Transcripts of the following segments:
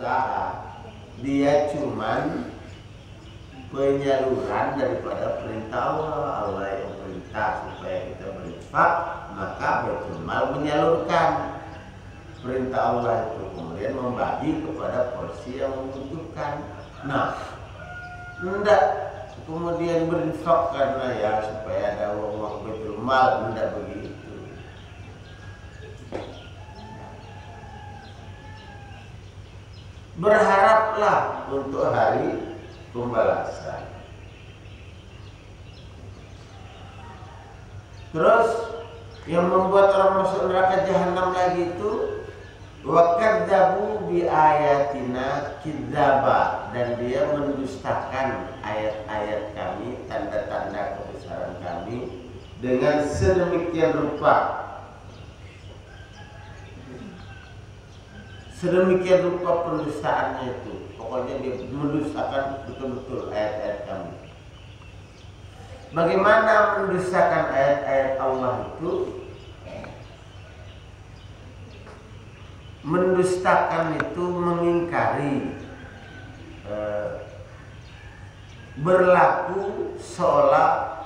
berusaha, dia cuman penyaluran daripada perintah Allah. Allah yang perintah supaya kita berinfak, maka Baitul Mal menyalurkan perintah Allah itu, kemudian membagi kepada porsi yang membutuhkan. Nah, hendak kemudian berinfak karena ya supaya ada uang Baitul Mal, hendak begitu. Berharaplah untuk hari pembalasan. Terus yang membuat orang masuk neraka jahanam lagi itu wa kadzabu bi ayatina kidzaba, dan dia mendustakan ayat-ayat kami, tanda-tanda kebesaran kami dengan sedemikian rupa. Sedemikian rupa pendustaannya itu. Pokoknya dia mendustakan betul-betul ayat-ayat kami. Bagaimana mendustakan ayat-ayat Allah itu? Mendustakan itu mengingkari, berlaku seolah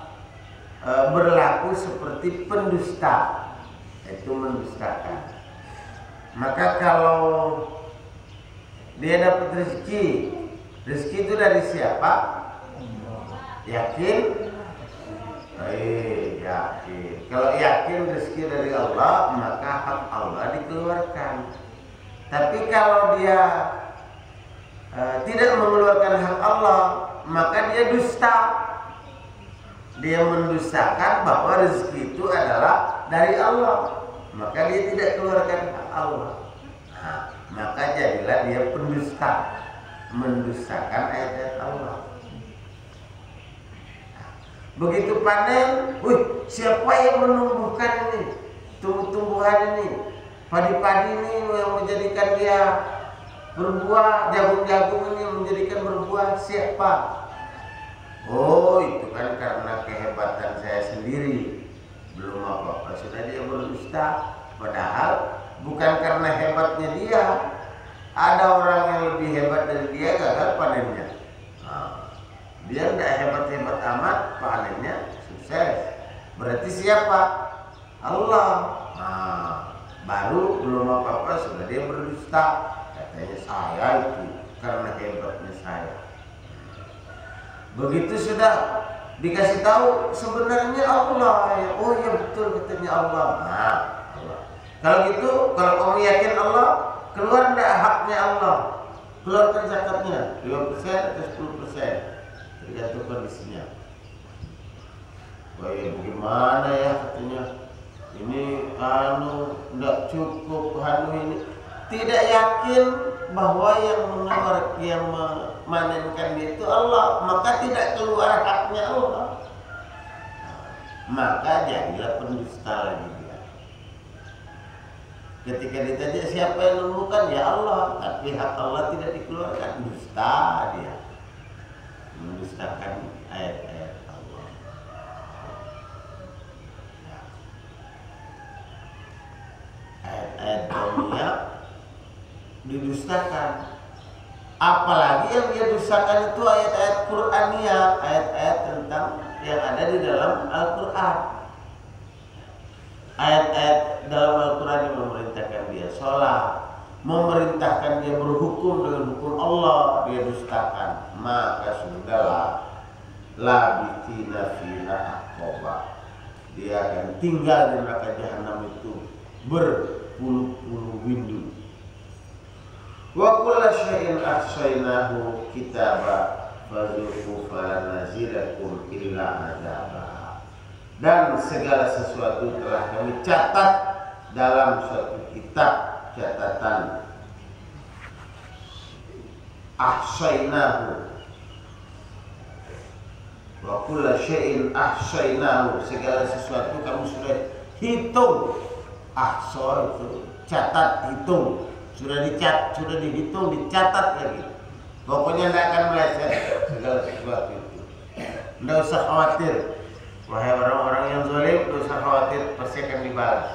berlaku seperti pendusta. Itu mendustakan. Maka kalau dia dapat rezeki itu dari siapa? Yakin? Yakin. Kalau yakin rezeki dari Allah, maka hak Allah dikeluarkan. Tapi kalau dia tidak mengeluarkan hak Allah, maka dia dusta. Dia mendustakan bahwa rezeki itu adalah dari Allah, maka dia tidak keluarkan hak Allah. Nah, maka jadilah dia pendusta, mendustakan ayat-ayat Allah. Begitu panen, siapa yang menumbuhkan ini, tumbuh-tumbuhan ini, padi-padi ini yang menjadikan dia berbuah, jagung-jagung ini menjadikan berbuah, siapa? Oh, itu kan karena kehebatan saya sendiri. Belum apa-apa sudah dia berdusta. Padahal bukan karena hebatnya dia. Ada orang yang lebih hebat dari dia, gagal panennya. Dia tidak hebat-hebat amat, panennya sukses. Berarti siapa? Allah. Baru belum apa-apa sudah dia berdusta. Katanya saya itu karena hebatnya saya. Begitu sudah dikasih tahu sebenarnya Allah. Oh ya betul, katanya Allah. Allah. Kalau gitu, kalau kamu yakin Allah, keluar enggak haknya Allah? Keluarkan zakatnya 2% atau 10%. Tergantung kondisinya. Wah ya bagaimana ya, katanya ini enggak cukup ini. Tidak yakin bahwa yang memanenkan itu Allah, maka tidak keluar haknya Allah. Maka jadilah pendusta lagi dia. Ketika ditanya siapa yang menumbuhkan, ya Allah, tapi hak Allah tidak dikeluarkan, dusta dia. Mendustakan ayat-ayat Allah. Ayat-ayat dunia didustakan. Apalagi yang dia dustakan itu ayat-ayat Qur'aniyah, ayat-ayat tentang yang ada di dalam Al-Quran. Ayat-ayat dalam Al-Quran yang memerintahkan dia sholat, memerintahkan dia berhukum dengan hukum Allah, dia dustakan. Maka sudahlah, labithina fiha aqaba, dia akan tinggal di neraka jahanam itu berpuluh-puluh windu. Wa kullu syai'in ahsaynahu kitaba fadzuqu falan nazidakum illa adzaba. Dan segala sesuatu telah kami catat dalam suatu kitab catatan. Ahsaynahu, wa kullu syai'in ahsaynahu, segala sesuatu kamu sudah hitung. Ahsa itu catat, hitung. Sudah dicat, sudah dihitung, dicatat lagi. Pokoknya tidak akan meleset segala sesuatu itu. Tidak usah khawatir. Wahai orang-orang yang zalim, tidak usah khawatir, pasti akan dibalas.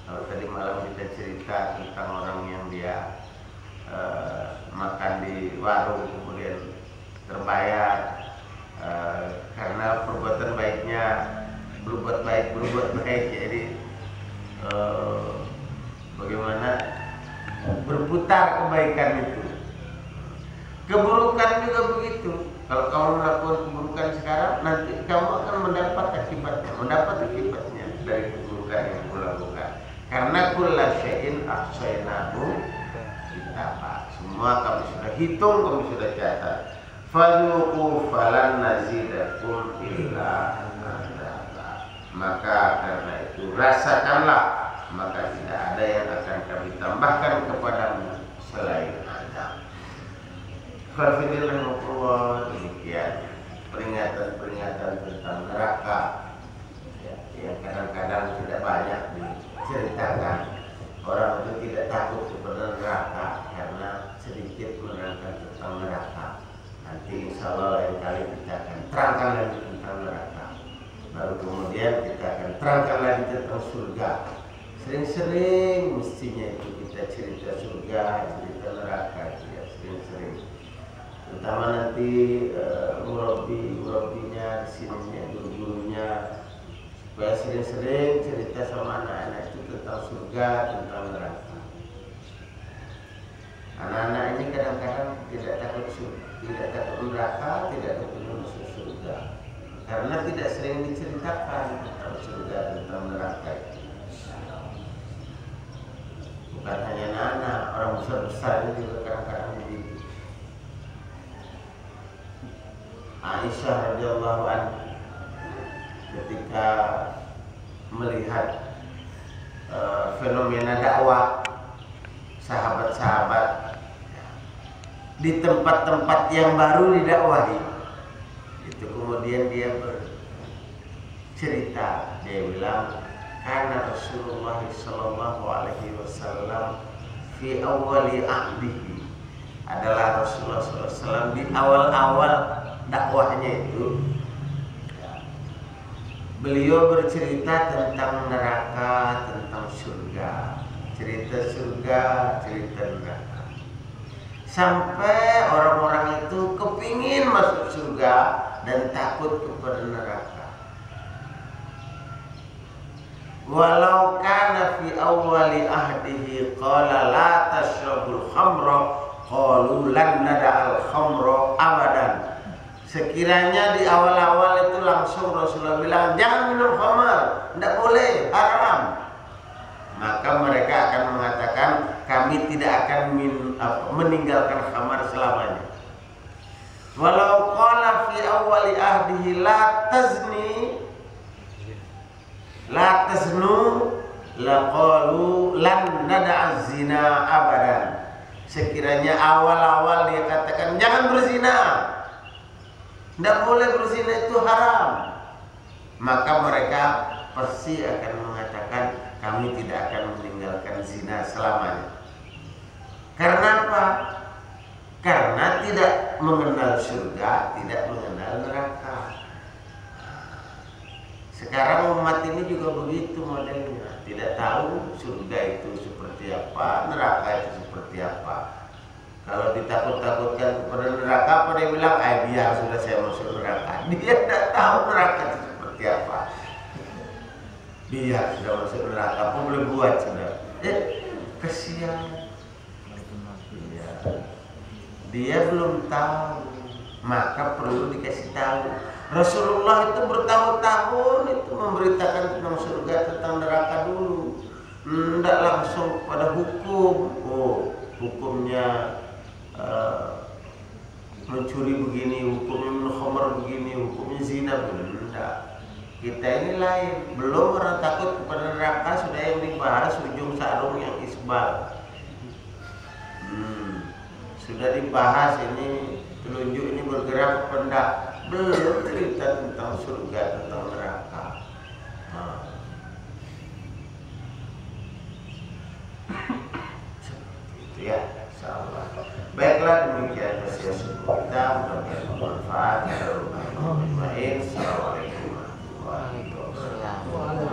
Kalau tadi malam kita cerita tentang orang yang dia makan di warung kemudian terbayar karena perbuatan baiknya, berbuat baik, jadi bagaimana berputar kebaikan itu. Keburukan juga begitu. Kalau kamu melakukan keburukan sekarang, nanti kamu akan mendapat akibatnya dari keburukan yang kamu lakukan. Karena kulla syai'in ahsaynahu kitaba. Semua kami sudah hitung, kami sudah catat. Fadzuqu falan nazidakum illa adzaba. Maka karena itu rasakanlah, maka tidak ada yang akan kami tambahkan kepadamu selain azab. Alhamdulillah, demikian peringatan tentang neraka yang kadang-kadang tidak banyak diceritakan. Orang itu tidak takut kepada neraka karena sedikit menerangkan tentang neraka. Nanti insya Allah lain kali kita akan terangkan lagi tentang neraka. Baru kemudian kita akan terangkan lagi tentang surga. Sering-sering mestinya itu kita cerita surga, cerita neraka, ya sering-sering. Terutama nanti murabinya, disininya, guru-gurunya, supaya sering-sering cerita sama anak-anak itu tentang surga, tentang neraka. Anak-anak ini kadang-kadang tidak takut neraka, tidak takut masuk surga, karena tidak sering diceritakan tentang surga, tentang neraka itu. Bukan hanya anak-anak, orang besar-besar juga kadang-kadang begitu. Aisyah radhiyallahu anha ketika melihat fenomena dakwah sahabat-sahabat di tempat-tempat yang baru didakwahi, itu kemudian dia bercerita, dia bilang, karena Rasulullah sallallahu alaihi wasallam fi awwali ahdihi, adalah Rasulullah sallallahu alaihi wasallam di awal-awal dakwahnya itu, beliau bercerita tentang neraka, tentang surga, cerita surga, cerita neraka, sampai orang-orang itu kepingin masuk surga dan takut kepada neraka. Walau kana fi awwali ahdihi qala la tashrabul khamra qalu lan nada'al khamra abadan. Sekiranya di awal-awal itu langsung Rasulullah bilang jangan minum khamar, tidak boleh, haram, maka mereka akan mengatakan kami tidak akan meninggalkan khamar selamanya. Walau qala fi awwali ahdihi la taznu laqalu lan nada'az zina abadan. Sekiranya awal-awal dia katakan jangan berzina, tidak boleh berzina, itu haram, maka mereka pasti akan mengatakan kami tidak akan meninggalkan zina selamanya. Karena apa? Karena tidak mengenal surga, tidak mengenal neraka. Sekarang umat ini juga begitu modelnya, tidak tahu surga itu seperti apa, neraka itu seperti apa. Kalau ditakut-takutkan kepada neraka, apa dia bilang? Biar sudah saya masuk neraka. Dia tidak tahu neraka itu seperti apa. Biar sudah masuk neraka, apa boleh buat sudah? Kesian. Dia belum tahu, maka perlu dikasih tahu. Rasulullah itu bertahun-tahun itu memberitakan tentang surga, tentang neraka dulu. Tidak langsung pada hukum. Hukumnya mencuri begini, hukumnya minum khamar begini, hukumnya zina begini. Tidak. Kita ini lain. Belum orang takut kepada neraka, sudah yang dibahas ujung sarung yang isbal. Sudah dibahas ini, telunjuk ini bergerak ke pundak. Belum cerita tentang surga, tentang neraka. Seperti itu ya, insyaallah. Baiklah, demikian kajian subuh kita, mudah-mudahan bermanfaat. Assalamualaikum warahmatullahi wabarakatuh.